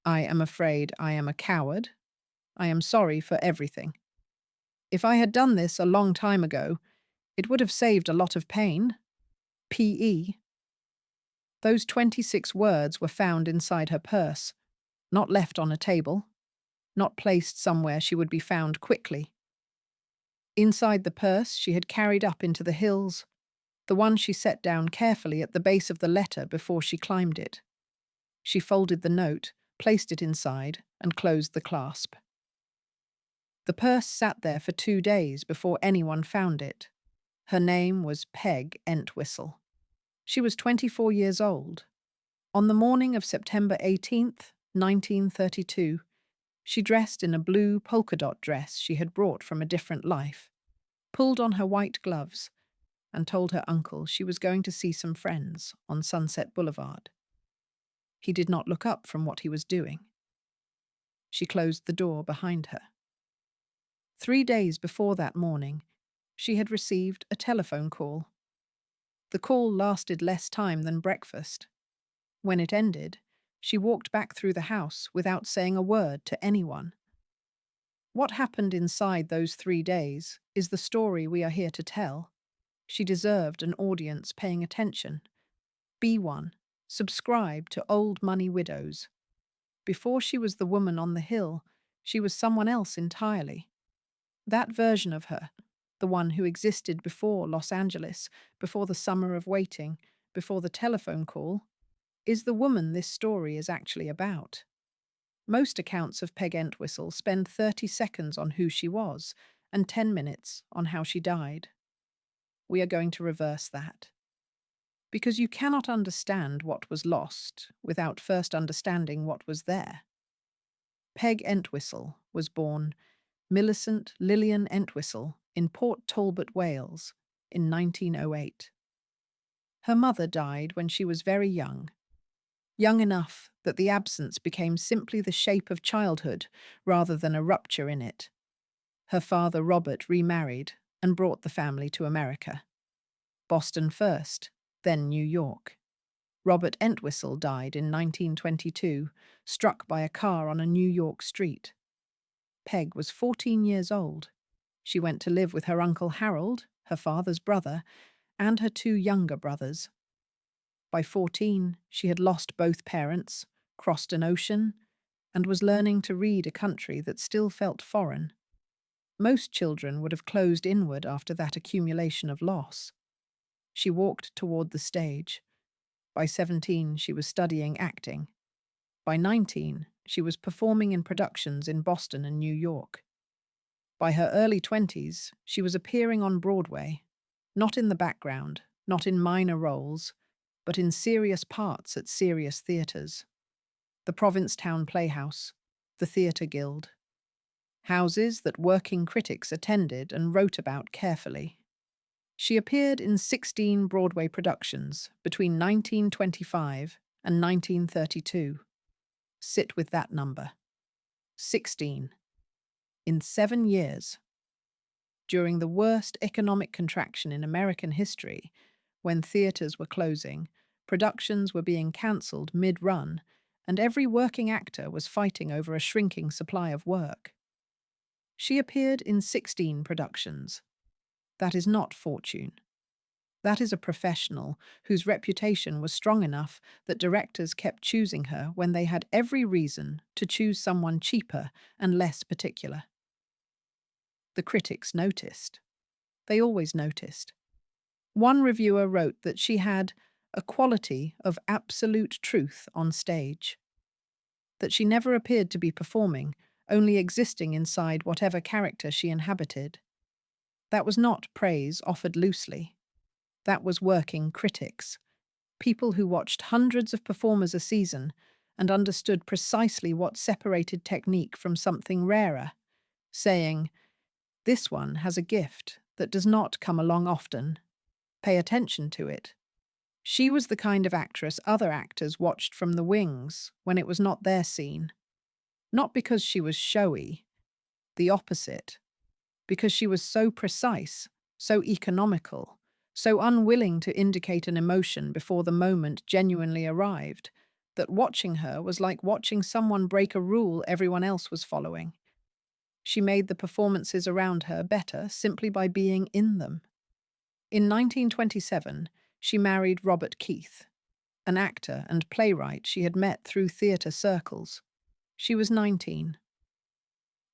I am afraid I am a coward. I am sorry for everything. If I had done this a long time ago, it would have saved a lot of pain. P.E. Those 26 words were found inside her purse, not left on a table, not placed somewhere she would be found quickly. Inside the purse she had carried up into the hills, the one she set down carefully at the base of the letter before she climbed it. She folded the note, placed it inside, and closed the clasp. The purse sat there for 2 days before anyone found it. Her name was Peg Entwistle. She was 24 years old. On the morning of September 18th, 1932, she dressed in a blue polka dot dress she had brought from a different life, pulled on her white gloves, and told her uncle she was going to see some friends on Sunset Boulevard. He did not look up from what he was doing. She closed the door behind her. 3 days before that morning, she had received a telephone call. The call lasted less time than breakfast. When it ended, she walked back through the house without saying a word to anyone. What happened inside those 3 days is the story we are here to tell. She deserved an audience paying attention. Be one. Subscribe to Old Money Widows. Before she was the woman on the hill, she was someone else entirely. That version of her, the one who existed before Los Angeles, before the summer of waiting, before the telephone call, is the woman this story is actually about. Most accounts of Peg Entwistle spend 30 seconds on who she was and 10 minutes on how she died. We are going to reverse that. Because you cannot understand what was lost without first understanding what was there. Peg Entwistle was born Millicent Lillian Entwistle in Port Talbot, Wales, in 1908. Her mother died when she was very young enough that the absence became simply the shape of childhood rather than a rupture in it. Her father, Robert, remarried and brought the family to America. Boston first, then New York. Robert Entwistle died in 1922, struck by a car on a New York street. Peg was 14 years old. She went to live with her Uncle Harold, her father's brother, and her 2 younger brothers. By 14, she had lost both parents, crossed an ocean, and was learning to read a country that still felt foreign. Most children would have closed inward after that accumulation of loss. She walked toward the stage. By 17, she was studying acting. By 19, she was performing in productions in Boston and New York. By her early 20s, she was appearing on Broadway, not in the background, not in minor roles, but in serious parts at serious theatres. The Provincetown Playhouse, the Theatre Guild. Houses that working critics attended and wrote about carefully. She appeared in 16 Broadway productions between 1925 and 1932. Sit with that number. 16. In 7 years. During the worst economic contraction in American history, when theatres were closing, productions were being cancelled mid-run, and every working actor was fighting over a shrinking supply of work. She appeared in 16 productions. That is not fortune. That is a professional whose reputation was strong enough that directors kept choosing her when they had every reason to choose someone cheaper and less particular. The critics noticed. They always noticed. One reviewer wrote that she had a quality of absolute truth on stage, that she never appeared to be performing, only existing inside whatever character she inhabited. That was not praise offered loosely. That was working critics, people who watched hundreds of performers a season and understood precisely what separated technique from something rarer, saying, "This one has a gift that does not come along often. Pay attention to it." She was the kind of actress other actors watched from the wings when it was not their scene. Not because she was showy, the opposite, because she was so precise, so economical, so unwilling to indicate an emotion before the moment genuinely arrived, that watching her was like watching someone break a rule everyone else was following. She made the performances around her better simply by being in them. In 1927, she married Robert Keith, an actor and playwright she had met through theatre circles. She was 19.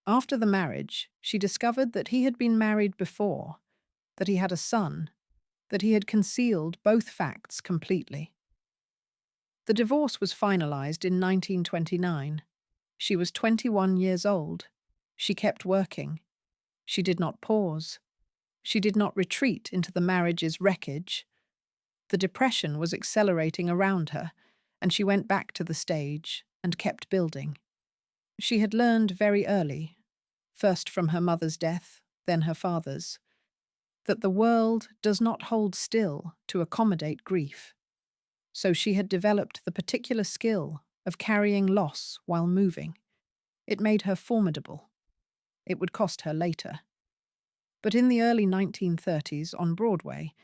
After the marriage, she discovered that he had been married before, that he had a son, that he had concealed both facts completely. The divorce was finalized in 1929. She was 21 years old. She kept working. She did not pause. She did not retreat into the marriage's wreckage. The depression was accelerating around her, and she went back to the stage and kept building. She had learned very early, first from her mother's death, then her father's, that the world does not hold still to accommodate grief. So she had developed the particular skill of carrying loss while moving. It made her formidable. It would cost her later. But in the early 1930s on Broadway,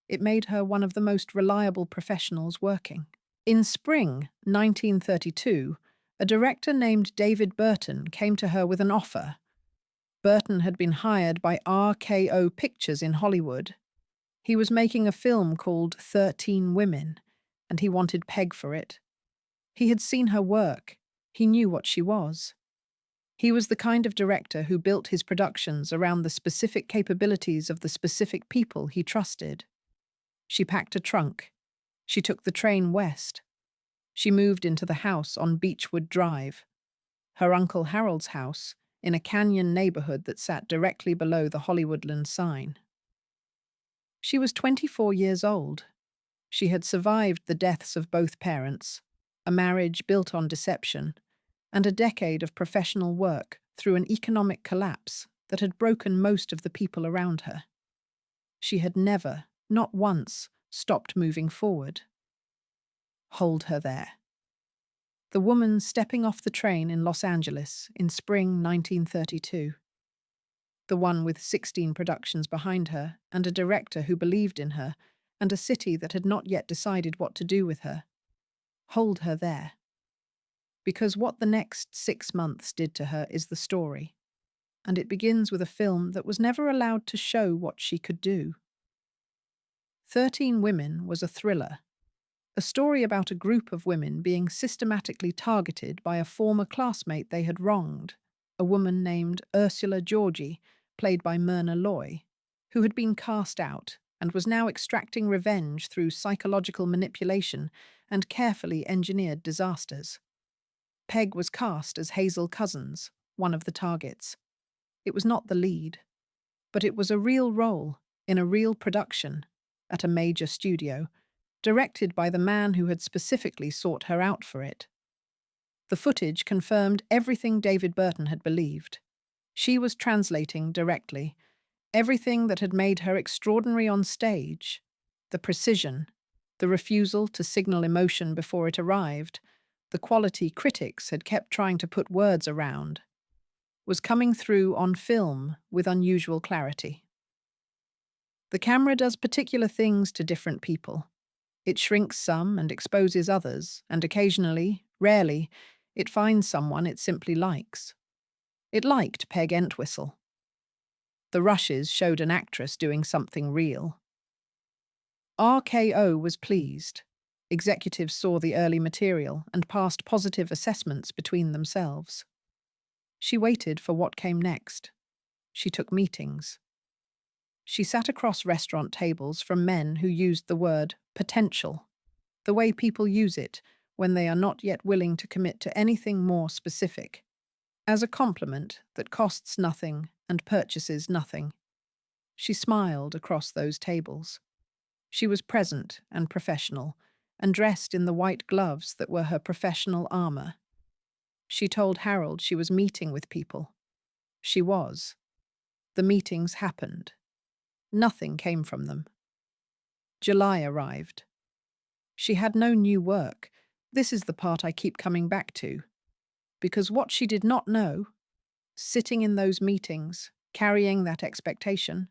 it made her one of the most reliable professionals working. In spring 1932, a director named David Burton came to her with an offer. Burton had been hired by RKO Pictures in Hollywood. He was making a film called 13 Women, and he wanted Peg for it. He had seen her work. He knew what she was. He was the kind of director who built his productions around the specific capabilities of the specific people he trusted. She packed a trunk. She took the train west. She moved into the house on Beechwood Drive, her Uncle Harold's house, in a canyon neighborhood that sat directly below the Hollywoodland sign. She was 24 years old. She had survived the deaths of both parents, a marriage built on deception, and a decade of professional work through an economic collapse that had broken most of the people around her. She had never, not once, stopped moving forward. Hold her there. The woman stepping off the train in Los Angeles in spring 1932. The one with 16 productions behind her and a director who believed in her and a city that had not yet decided what to do with her. Hold her there. Because what the next 6 months did to her is the story, and it begins with a film that was never allowed to show what she could do. 13 Women was a thriller, a story about a group of women being systematically targeted by a former classmate they had wronged, a woman named Ursula Georgi, played by Myrna Loy, who had been cast out and was now extracting revenge through psychological manipulation and carefully engineered disasters. Peg was cast as Hazel Cousins, one of the targets. It was not the lead, but it was a real role in a real production at a major studio, directed by the man who had specifically sought her out for it. The footage confirmed everything David Burton had believed. She was translating directly everything that had made her extraordinary on stage, the precision, the refusal to signal emotion before it arrived, the quality critics had kept trying to put words around, was coming through on film with unusual clarity. The camera does particular things to different people. It shrinks some and exposes others, and occasionally, rarely, it finds someone it simply likes. It liked Peg Entwistle. The rushes showed an actress doing something real. RKO was pleased. Executives saw the early material and passed positive assessments between themselves. She waited for what came next. She took meetings. She sat across restaurant tables from men who used the word potential, the way people use it when they are not yet willing to commit to anything more specific, as a compliment that costs nothing and purchases nothing. She smiled across those tables. She was present and professional, and dressed in the white gloves that were her professional armor. She told Harold she was meeting with people. She was. The meetings happened. Nothing came from them. July arrived. She had no new work. This is the part I keep coming back to. Because what she did not know, sitting in those meetings, carrying that expectation,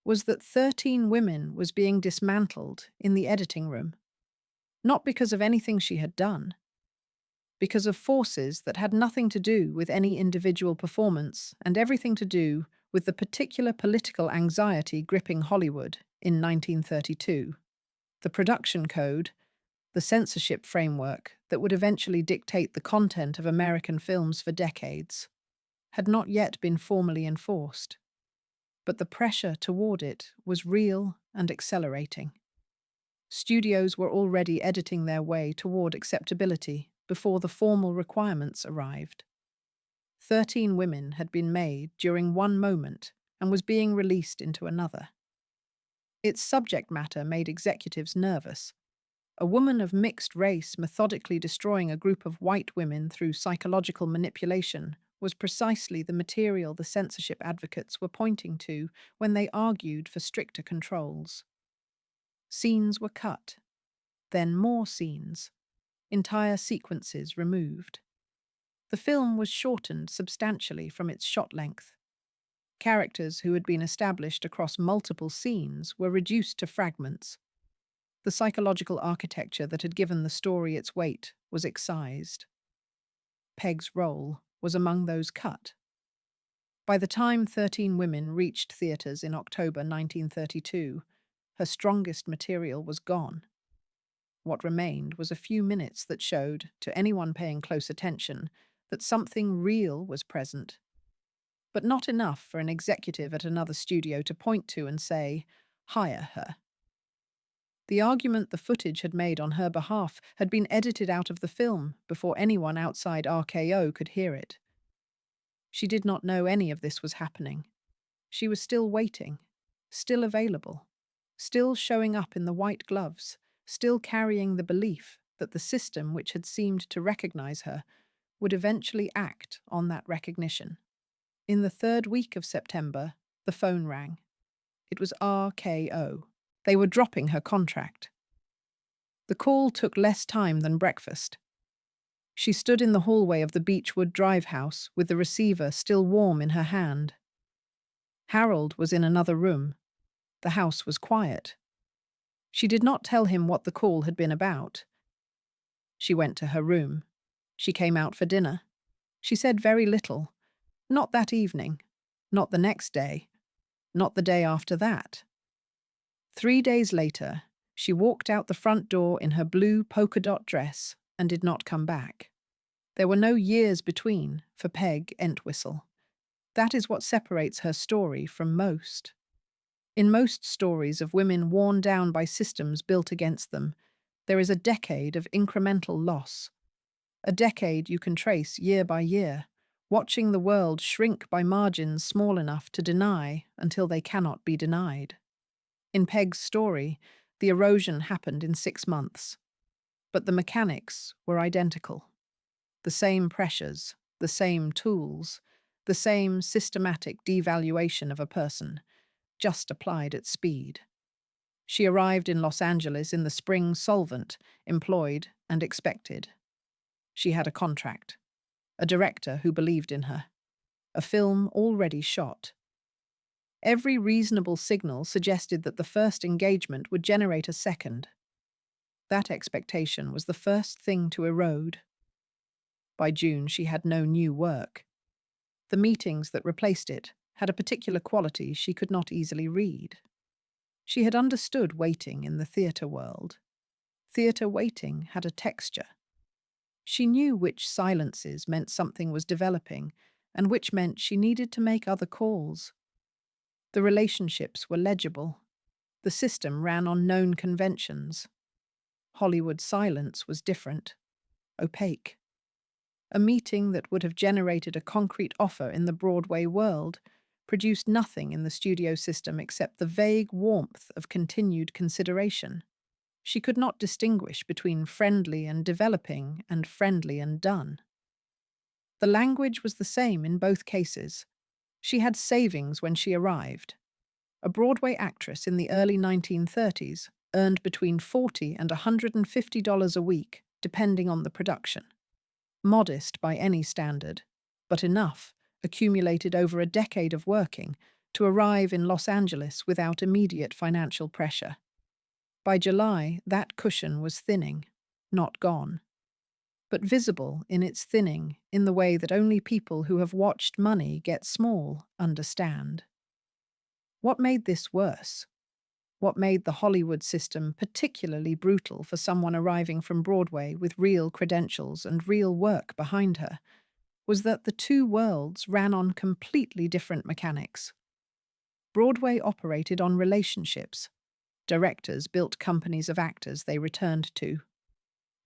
was that 13 Women was being dismantled in the editing room. Not because of anything she had done, because of forces that had nothing to do with any individual performance and everything to do with the particular political anxiety gripping Hollywood in 1932. The production code, the censorship framework that would eventually dictate the content of American films for decades, had not yet been formally enforced. But the pressure toward it was real and accelerating. Studios were already editing their way toward acceptability before the formal requirements arrived. 13 women had been made during one moment and was being released into another. Its subject matter made executives nervous. A woman of mixed race methodically destroying a group of white women through psychological manipulation was precisely the material the censorship advocates were pointing to when they argued for stricter controls. Scenes were cut, then more scenes, entire sequences removed. The film was shortened substantially from its shot length. Characters who had been established across multiple scenes were reduced to fragments. The psychological architecture that had given the story its weight was excised. Peg's role was among those cut. By the time 13 Women reached theaters in October 1932, her strongest material was gone. What remained was a few minutes that showed, to anyone paying close attention, that something real was present. But not enough for an executive at another studio to point to and say, "Hire her." The argument the footage had made on her behalf had been edited out of the film before anyone outside RKO could hear it. She did not know any of this was happening. She was still waiting, still available, still showing up in the white gloves, still carrying the belief that the system which had seemed to recognize her would eventually act on that recognition. In the third week of September, the phone rang. It was RKO. They were dropping her contract. The call took less time than breakfast. She stood in the hallway of the Beechwood Drive house with the receiver still warm in her hand. Harold was in another room. The house was quiet. She did not tell him what the call had been about. She went to her room. She came out for dinner. She said very little. Not that evening. Not the next day. Not the day after that. 3 days later, she walked out the front door in her blue polka dot dress and did not come back. There were no years between for Peg Entwistle. That is what separates her story from most. In most stories of women worn down by systems built against them, there is a decade of incremental loss. A decade you can trace year by year, watching the world shrink by margins small enough to deny until they cannot be denied. In Peg's story, the erosion happened in 6 months. But the mechanics were identical. The same pressures, the same tools, the same systematic devaluation of a person, just applied at speed. She arrived in Los Angeles in the spring solvent, employed and expected. She had a contract, a director who believed in her, a film already shot. Every reasonable signal suggested that the first engagement would generate a second. That expectation was the first thing to erode. By June, she had no new work. The meetings that replaced it had a particular quality she could not easily read. She had understood waiting in the theatre world. Theatre waiting had a texture. She knew which silences meant something was developing and which meant she needed to make other calls. The relationships were legible. The system ran on known conventions. Hollywood silence was different, opaque. A meeting that would have generated a concrete offer in the Broadway world produced nothing in the studio system except the vague warmth of continued consideration. She could not distinguish between friendly and developing and friendly and done. The language was the same in both cases. She had savings when she arrived. A Broadway actress in the early 1930s earned between $40 and $150 a week, depending on the production. Modest by any standard, but enough, accumulated over a decade of working, to arrive in Los Angeles without immediate financial pressure. By July, that cushion was thinning, not gone. but visible in its thinning in the way that only people who have watched money get small understand. What made this worse? What made the Hollywood system particularly brutal for someone arriving from Broadway with real credentials and real work behind her was that the two worlds ran on completely different mechanics. Broadway operated on relationships. Directors built companies of actors they returned to.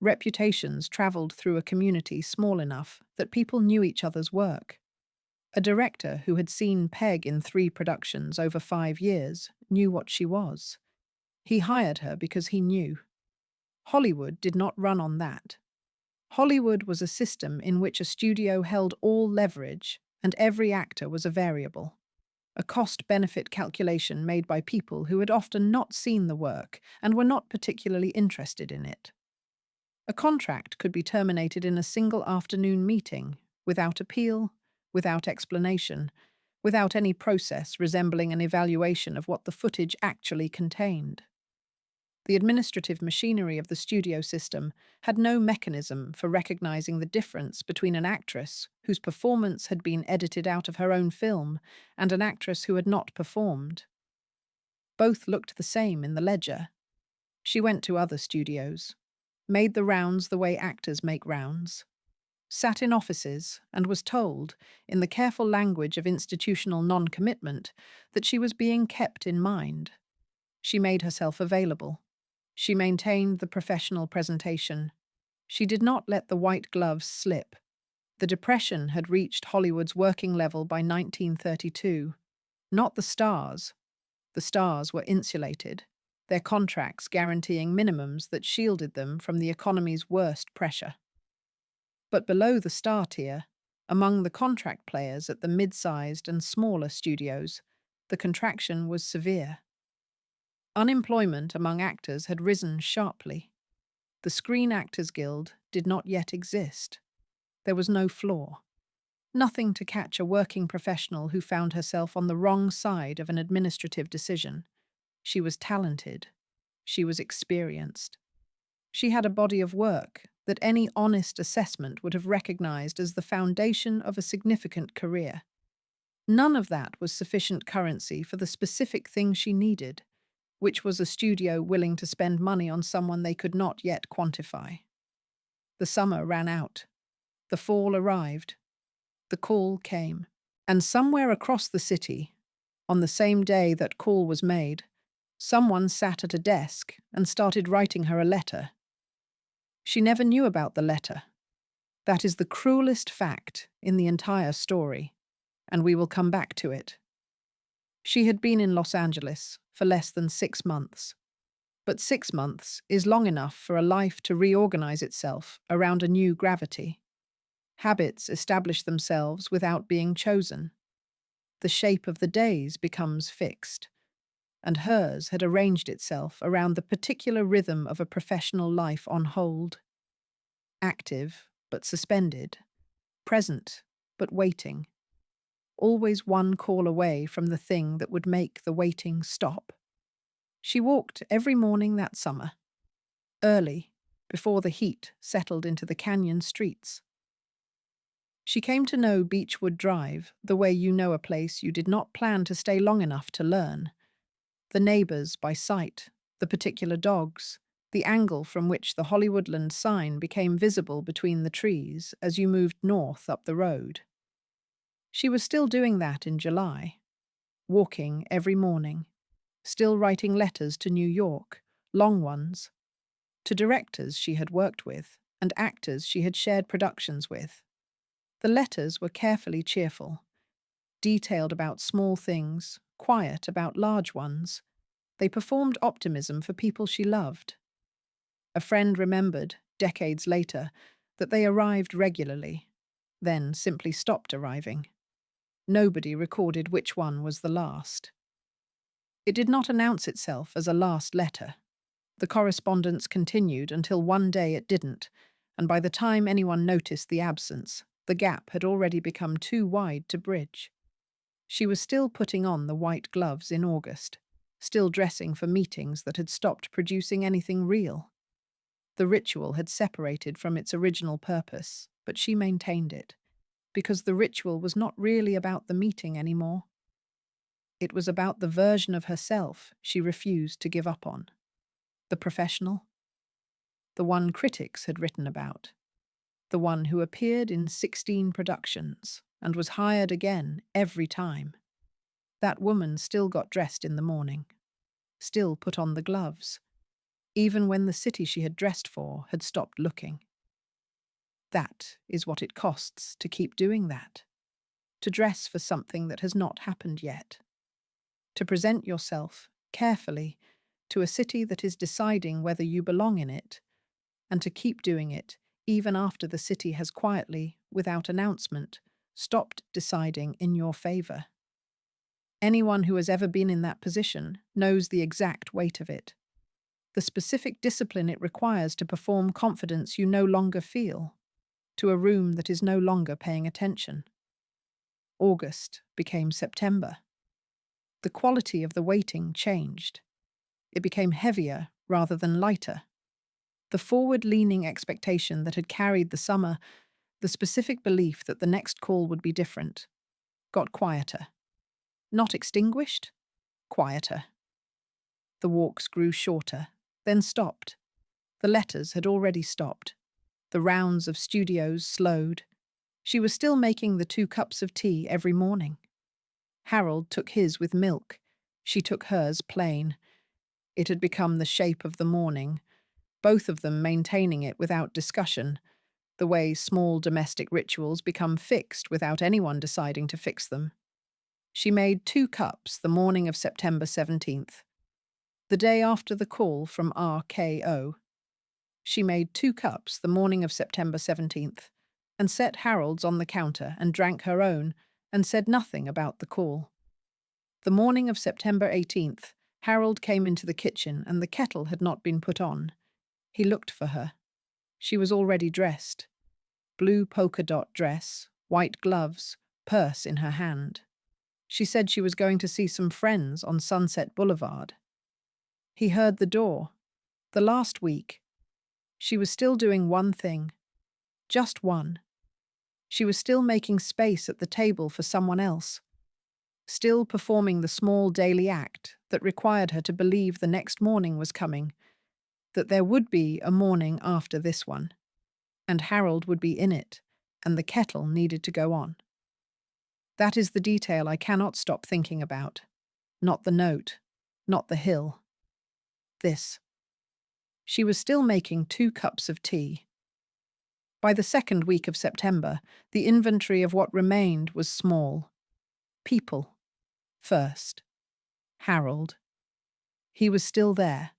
Reputations traveled through a community small enough that people knew each other's work. A director who had seen Peg in 3 productions over 5 years knew what she was. He hired her because he knew. Hollywood did not run on that. Hollywood was a system in which a studio held all leverage and every actor was a variable. A cost-benefit calculation made by people who had often not seen the work and were not particularly interested in it. A contract could be terminated in a single afternoon meeting, without appeal, without explanation, without any process resembling an evaluation of what the footage actually contained. The administrative machinery of the studio system had no mechanism for recognizing the difference between an actress whose performance had been edited out of her own film and an actress who had not performed. Both looked the same in the ledger. She went to other studios, made the rounds the way actors make rounds, sat in offices and was told, in the careful language of institutional non-commitment, that she was being kept in mind. She made herself available. She maintained the professional presentation. She did not let the white gloves slip. The Depression had reached Hollywood's working level by 1932. Not the stars. The stars were insulated, their contracts guaranteeing minimums that shielded them from the economy's worst pressure. But below the star tier, among the contract players at the mid-sized and smaller studios, the contraction was severe. Unemployment among actors had risen sharply. The Screen Actors Guild did not yet exist. There was no floor. Nothing to catch a working professional who found herself on the wrong side of an administrative decision. She was talented. She was experienced. She had a body of work that any honest assessment would have recognized as the foundation of a significant career. None of that was sufficient currency for the specific thing she needed, which was a studio willing to spend money on someone they could not yet quantify. The summer ran out. The fall arrived. The call came. And somewhere across the city, on the same day that call was made, someone sat at a desk and started writing her a letter. She never knew about the letter. That is the cruelest fact in the entire story, and we will come back to it. She had been in Los Angeles for less than 6 months. But 6 months is long enough for a life to reorganize itself around a new gravity. Habits establish themselves without being chosen. The shape of the days becomes fixed, and hers had arranged itself around the particular rhythm of a professional life on hold. Active, but suspended. Present, but waiting. Always one call away from the thing that would make the waiting stop. She walked every morning that summer, early, before the heat settled into the canyon streets. She came to know Beechwood Drive the way you know a place you did not plan to stay long enough to learn. The neighbors by sight, the particular dogs, the angle from which the Hollywoodland sign became visible between the trees as you moved north up the road. She was still doing that in July, walking every morning, still writing letters to New York, long ones, to directors she had worked with and actors she had shared productions with. The letters were carefully cheerful, detailed about small things, quiet about large ones. They performed optimism for people she loved. A friend remembered, decades later, that they arrived regularly, then simply stopped arriving. Nobody recorded which one was the last. It did not announce itself as a last letter. The correspondence continued until one day it didn't, and by the time anyone noticed the absence, the gap had already become too wide to bridge. She was still putting on the white gloves in August, still dressing for meetings that had stopped producing anything real. The ritual had separated from its original purpose, but she maintained it, because the ritual was not really about the meeting anymore. It was about the version of herself she refused to give up on. The professional, the one critics had written about, the one who appeared in 16 productions and was hired again every time. That woman still got dressed in the morning, still put on the gloves, even when the city she had dressed for had stopped looking. That is what it costs to keep doing that, to dress for something that has not happened yet, to present yourself carefully to a city that is deciding whether you belong in it, and to keep doing it even after the city has quietly, without announcement, stopped deciding in your favor. Anyone who has ever been in that position knows the exact weight of it, the specific discipline it requires to perform confidence you no longer feel, to a room that is no longer paying attention. August became September. The quality of the waiting changed. It became heavier rather than lighter. The forward-leaning expectation that had carried the summer, the specific belief that the next call would be different, got quieter. Not extinguished, quieter. The walks grew shorter, then stopped. The letters had already stopped. The rounds of studios slowed. She was still making the 2 cups of tea every morning. Harold took his with milk. She took hers plain. It had become the shape of the morning, both of them maintaining it without discussion, the way small domestic rituals become fixed without anyone deciding to fix them. She made 2 cups the morning of September 17th, the day after the call from RKO. She made 2 cups the morning of September 17th, and set Harold's on the counter and drank her own, and said nothing about the call. The morning of September 18th, Harold came into the kitchen and the kettle had not been put on. He looked for her. She was already dressed. Blue polka dot dress, white gloves, purse in her hand. She said she was going to see some friends on Sunset Boulevard. He heard the door. The last week. She was still doing one thing. Just one. She was still making space at the table for someone else. Still performing the small daily act that required her to believe the next morning was coming, that there would be a morning after this one, and Harold would be in it, and the kettle needed to go on. That is the detail I cannot stop thinking about. Not the note, not the hill. This. She was still making 2 cups of tea. By the 2nd week of September, the inventory of what remained was small. People. First. Harold. He was still there.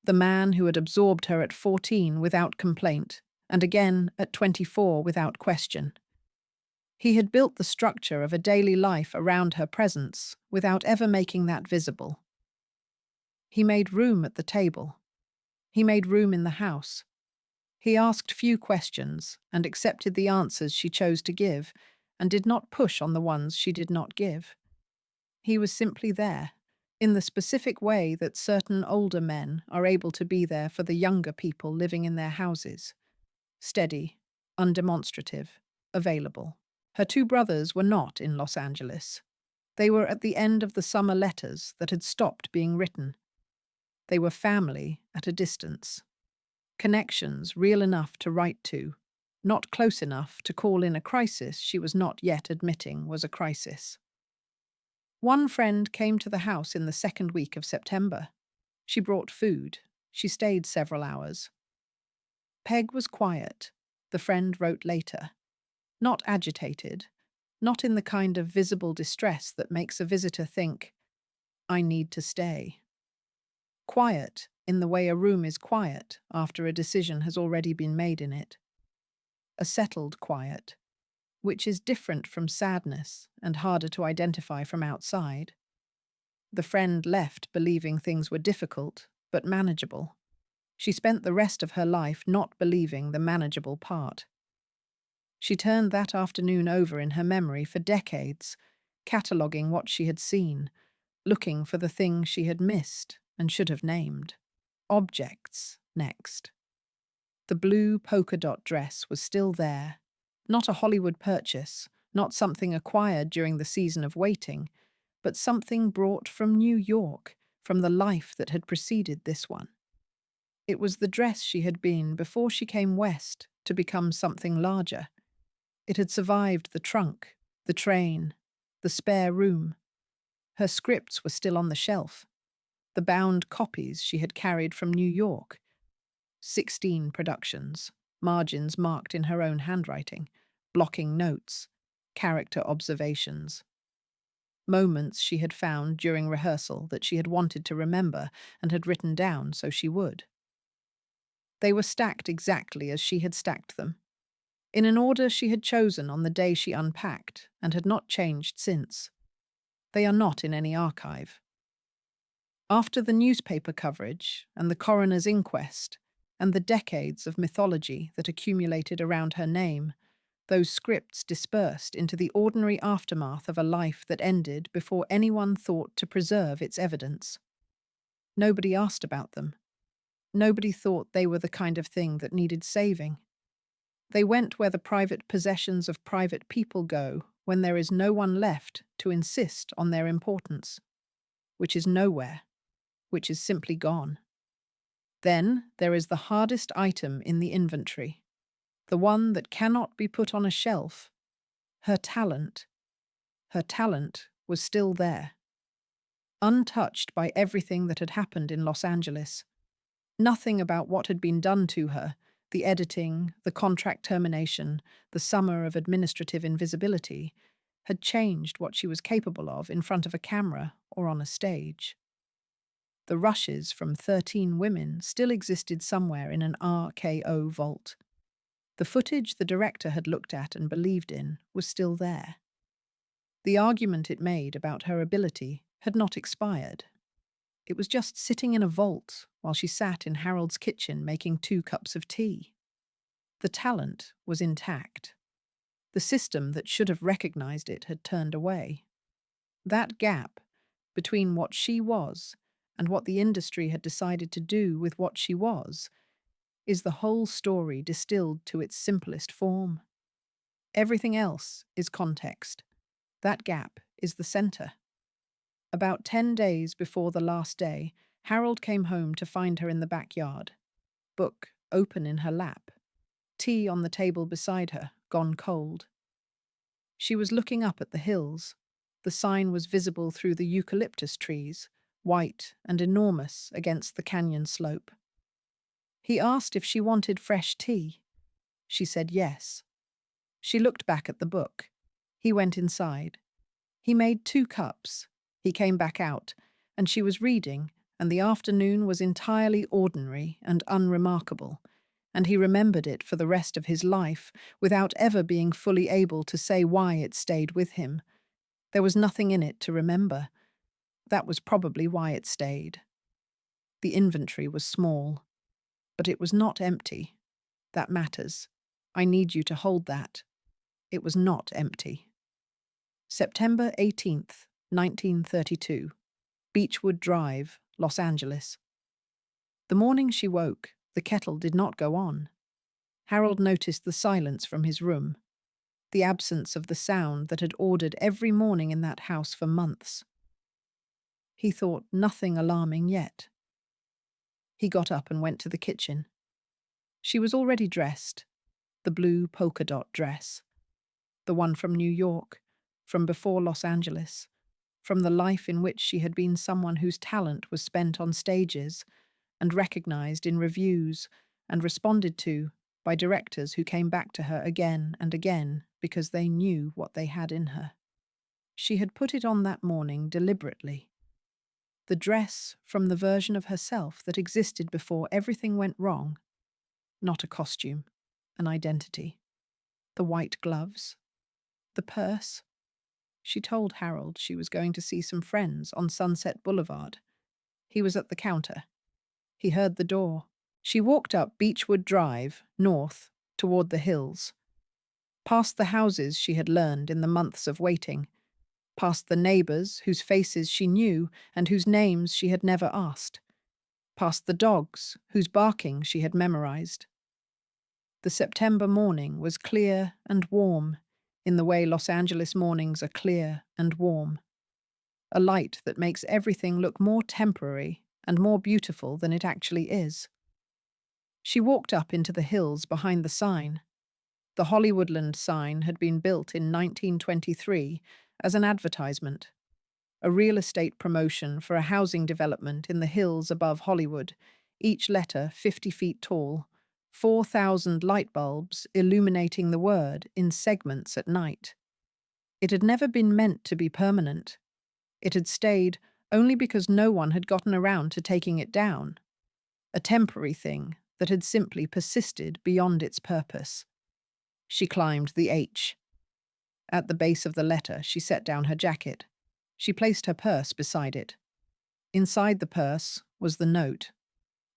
The man who had absorbed her at 14 without complaint, and again at 24 without question. He had built the structure of a daily life around her presence without ever making that visible. He made room at the table. He made room in the house. He asked few questions and accepted the answers she chose to give, and did not push on the ones she did not give. He was simply there, in the specific way that certain older men are able to be there for the younger people living in their houses. Steady, undemonstrative, available. Her 2 brothers were not in Los Angeles. They were at the end of the summer letters that had stopped being written. They were family at a distance. Connections real enough to write to, not close enough to call in a crisis she was not yet admitting was a crisis. One friend came to the house in the 2nd week of September. She brought food. She stayed several hours. Peg was quiet, the friend wrote later. Not agitated, not in the kind of visible distress that makes a visitor think, I need to stay. Quiet in the way a room is quiet after a decision has already been made in it. A settled quiet, which is different from sadness and harder to identify from outside. The friend left believing things were difficult, but manageable. She spent the rest of her life not believing the manageable part. She turned that afternoon over in her memory for decades, cataloguing what she had seen, looking for the things she had missed and should have named. Objects, next. The blue polka dot dress was still there. Not a Hollywood purchase, not something acquired during the season of waiting, but something brought from New York, from the life that had preceded this one. It was the dress she had been before she came west to become something larger. It had survived the trunk, the train, the spare room. Her scripts were still on the shelf. The bound copies she had carried from New York. 16 productions, margins marked in her own handwriting, blocking notes, character observations. Moments she had found during rehearsal that she had wanted to remember and had written down so she would. They were stacked exactly as she had stacked them, in an order she had chosen on the day she unpacked and had not changed since. They are not in any archive. After the newspaper coverage and the coroner's inquest and the decades of mythology that accumulated around her name, those scripts dispersed into the ordinary aftermath of a life that ended before anyone thought to preserve its evidence. Nobody asked about them. Nobody thought they were the kind of thing that needed saving. They went where the private possessions of private people go when there is no one left to insist on their importance, which is nowhere, which is simply gone. Then there is the hardest item in the inventory, the one that cannot be put on a shelf. Her talent. Her talent was still there, untouched by everything that had happened in Los Angeles. Nothing about what had been done to her, the editing, the contract termination, the summer of administrative invisibility, had changed what she was capable of in front of a camera or on a stage. The rushes from 13 women still existed somewhere in an RKO vault. The footage the director had looked at and believed in was still there. The argument it made about her ability had not expired. It was just sitting in a vault while she sat in Harold's kitchen making 2 cups of tea. The talent was intact. The system that should have recognized it had turned away. That gap between what she was and what the industry had decided to do with what she was is the whole story distilled to its simplest form. Everything else is context. That gap is the center. About 10 days before the last day, Harold came home to find her in the backyard, book open in her lap, tea on the table beside her, gone cold. She was looking up at the hills. The sign was visible through the eucalyptus trees, white and enormous against the canyon slope. He asked if she wanted fresh tea. She said yes. She looked back at the book. He went inside. He made 2 cups. He came back out, and she was reading, and the afternoon was entirely ordinary and unremarkable, and he remembered it for the rest of his life without ever being fully able to say why it stayed with him. There was nothing in it to remember. That was probably why it stayed. The inventory was small, but it was not empty. That matters. I need you to hold that. It was not empty. September 18th, 1932. Beechwood Drive, Los Angeles. The morning she woke, the kettle did not go on. Harold noticed the silence from his room, the absence of the sound that had ordered every morning in that house for months. He thought nothing alarming yet. He got up and went to the kitchen. She was already dressed, the blue polka dot dress, the one from New York, from before Los Angeles, from the life in which she had been someone whose talent was spent on stages and recognized in reviews and responded to by directors who came back to her again and again because they knew what they had in her. She had put it on that morning deliberately. The dress from the version of herself that existed before everything went wrong. Not a costume, an identity. The white gloves. The purse. She told Harold she was going to see some friends on Sunset Boulevard. He was at the counter. He heard the door. She walked up Beechwood Drive, north, toward the hills. Past the houses she had learned in the months of waiting. Past the neighbors whose faces she knew and whose names she had never asked. Past the dogs whose barking she had memorized. The September morning was clear and warm, in the way Los Angeles mornings are clear and warm. A light that makes everything look more temporary and more beautiful than it actually is. She walked up into the hills behind the sign. The Hollywoodland sign had been built in 1923 as an advertisement, a real estate promotion for a housing development in the hills above Hollywood, each letter 50 feet tall, 4,000 light bulbs illuminating the word in segments at night. It had never been meant to be permanent. It had stayed only because no one had gotten around to taking it down. A temporary thing that had simply persisted beyond its purpose. She climbed the H. At the base of the letter, she set down her jacket. She placed her purse beside it. Inside the purse was the note,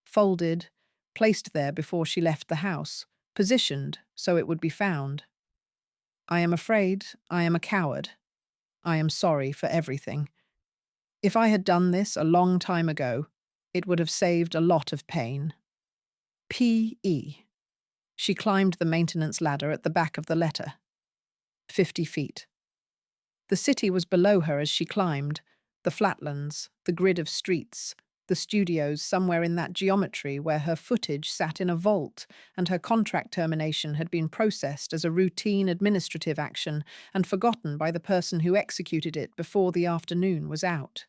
folded, placed there before she left the house, positioned so it would be found. I am afraid I am a coward. I am sorry for everything. If I had done this a long time ago, it would have saved a lot of pain. P.E. She climbed the maintenance ladder at the back of the letter. 50 feet. The city was below her as she climbed, the flatlands, the grid of streets, the studios somewhere in that geometry where her footage sat in a vault and her contract termination had been processed as a routine administrative action and forgotten by the person who executed it before the afternoon was out.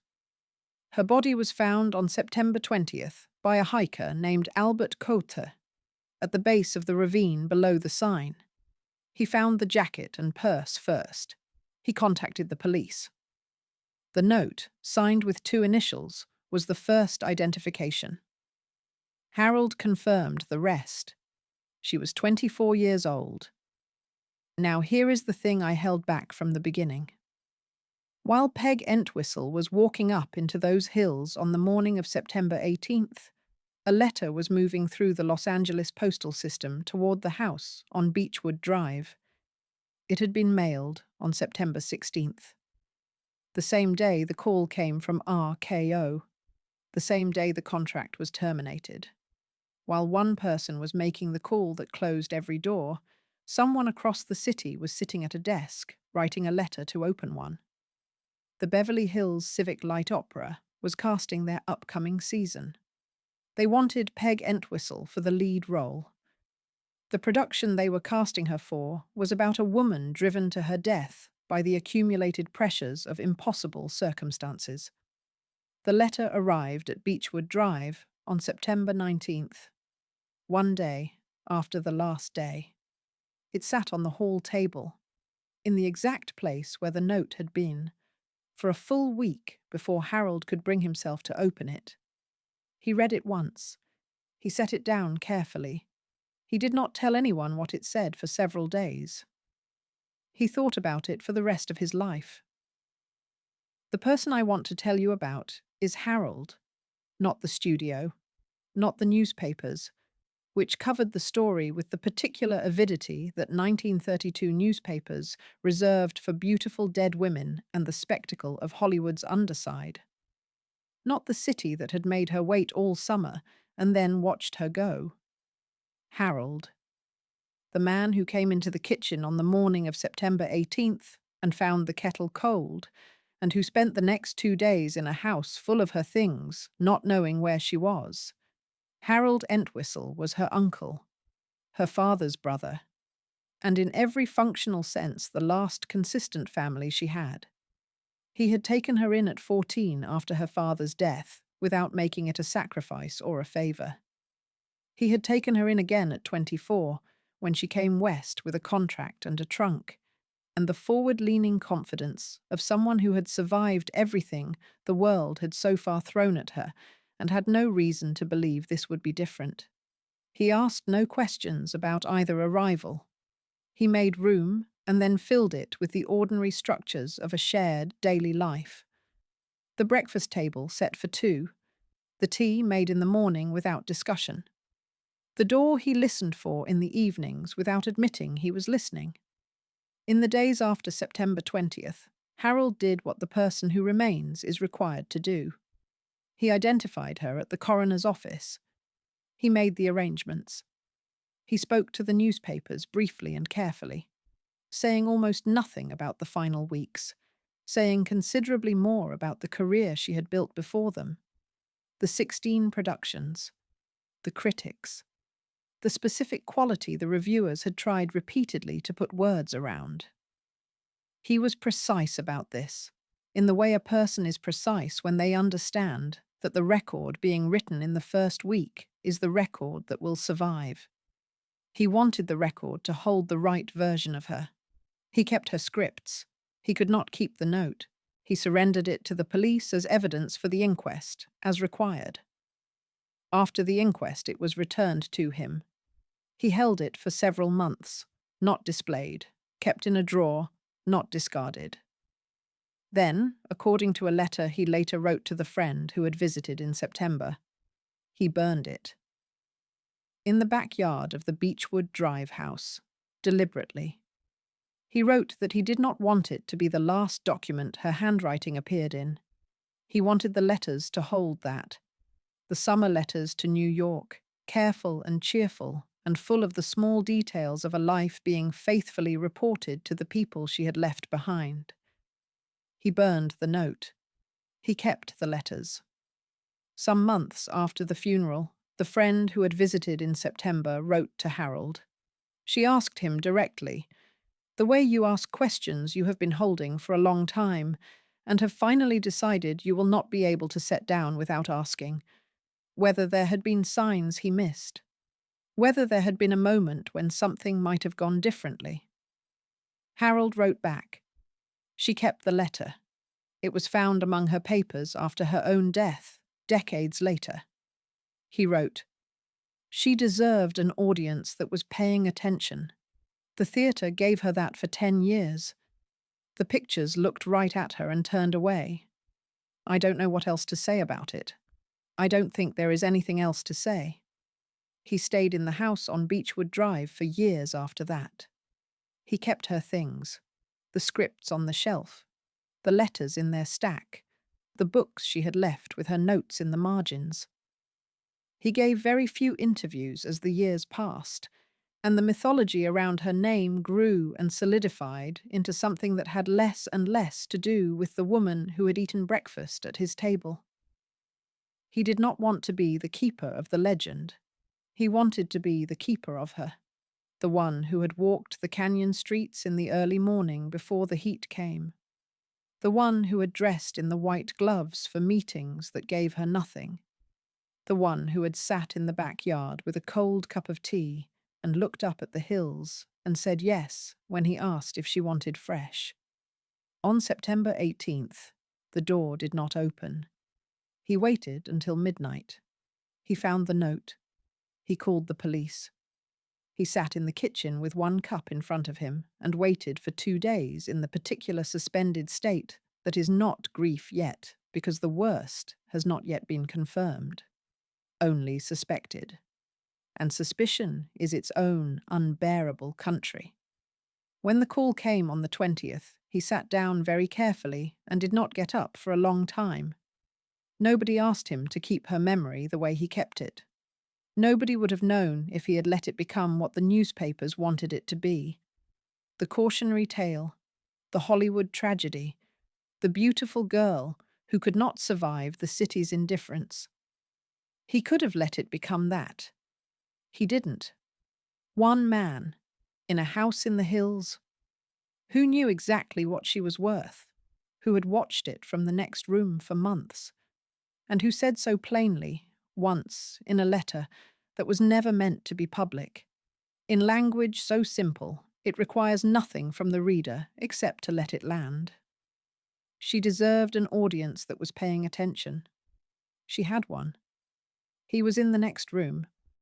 Her body was found on September 20th by a hiker named Albert Cote at the base of the ravine below the sign. He found the jacket and purse first. He contacted the police. The note, signed with 2 initials, was the first identification. Harold confirmed the rest. She was 24 years old. Now here is the thing I held back from the beginning. While Peg Entwistle was walking up into those hills on the morning of September 18th, a letter was moving through the Los Angeles postal system toward the house on Beechwood Drive. It had been mailed on September 16th. The same day the call came from RKO. The same day the contract was terminated. While one person was making the call that closed every door, someone across the city was sitting at a desk, writing a letter to open one. The Beverly Hills Civic Light Opera was casting their upcoming season. They wanted Peg Entwistle for the lead role. The production they were casting her for was about a woman driven to her death by the accumulated pressures of impossible circumstances. The letter arrived at Beechwood Drive on September 19th, one day after the last day. It sat on the hall table, in the exact place where the note had been, for a full week before Harold could bring himself to open it. He read it once. He set it down carefully. He did not tell anyone what it said for several days. He thought about it for the rest of his life. The person I want to tell you about is Harold, not the studio, not the newspapers, which covered the story with the particular avidity that 1932 newspapers reserved for beautiful dead women and the spectacle of Hollywood's underside. Not the city that had made her wait all summer and then watched her go. Harold, the man who came into the kitchen on the morning of September 18th and found the kettle cold, and who spent the next 2 days in a house full of her things, not knowing where she was. Harold Entwistle was her uncle, her father's brother, and in every functional sense the last consistent family she had. He had taken her in at 14 after her father's death, without making it a sacrifice or a favor. He had taken her in again at 24, when she came west with a contract and a trunk, and the forward-leaning confidence of someone who had survived everything the world had so far thrown at her and had no reason to believe this would be different. He asked no questions about either arrival. He made room and then filled it with the ordinary structures of a shared daily life. The breakfast table set for 2, the tea made in the morning without discussion. The door he listened for in the evenings without admitting he was listening. In the days after September 20th, Harold did what the person who remains is required to do. He identified her at the coroner's office. He made the arrangements. He spoke to the newspapers briefly and carefully, saying almost nothing about the final weeks, saying considerably more about the career she had built before them, the 16 productions, the critics, the specific quality the reviewers had tried repeatedly to put words around. He was precise about this, in the way a person is precise when they understand that the record being written in the first week is the record that will survive. He wanted the record to hold the right version of her. He kept her scripts. He could not keep the note. He surrendered it to the police as evidence for the inquest, as required. After the inquest, it was returned to him. He held it for several months, not displayed, kept in a drawer, not discarded. Then, according to a letter he later wrote to the friend who had visited in September, he burned it. In the backyard of the Beechwood Drive house, deliberately. He wrote that he did not want it to be the last document her handwriting appeared in. He wanted the letters to hold that. The summer letters to New York, careful and cheerful, and full of the small details of a life being faithfully reported to the people she had left behind. He burned the note. He kept the letters. Some months after the funeral, the friend who had visited in September wrote to Harold. She asked him directly, "The way you ask questions you have been holding for a long time, and have finally decided you will not be able to set down without asking, whether there had been signs he missed, whether there had been a moment when something might have gone differently." Harold wrote back. She kept the letter. It was found among her papers after her own death, decades later. He wrote, "She deserved an audience that was paying attention. The theatre gave her that for 10 years. The pictures looked right at her and turned away. I don't know what else to say about it. I don't think there is anything else to say." He stayed in the house on Beechwood Drive for years after that. He kept her things, the scripts on the shelf, the letters in their stack, the books she had left with her notes in the margins. He gave very few interviews as the years passed, and the mythology around her name grew and solidified into something that had less and less to do with the woman who had eaten breakfast at his table. He did not want to be the keeper of the legend. He wanted to be the keeper of her, the one who had walked the canyon streets in the early morning before the heat came, the one who had dressed in the white gloves for meetings that gave her nothing, the one who had sat in the backyard with a cold cup of tea and looked up at the hills and said yes when he asked if she wanted fresh. On September 18th, the door did not open. He waited until midnight. He found the note. He called the police. He sat in the kitchen with one cup in front of him and waited for 2 days in the particular suspended state that is not grief yet, because the worst has not yet been confirmed, only suspected. And suspicion is its own unbearable country. When the call came on the 20th, he sat down very carefully and did not get up for a long time. Nobody asked him to keep her memory the way he kept it. Nobody would have known if he had let it become what the newspapers wanted it to be. The cautionary tale, the Hollywood tragedy, the beautiful girl who could not survive the city's indifference. He could have let it become that. He didn't. One man, in a house in the hills, who knew exactly what she was worth, who had watched it from the next room for months, and who said so plainly, once, in a letter that was never meant to be public, in language so simple it requires nothing from the reader except to let it land. She deserved an audience that was paying attention. She had one. He was in the next room,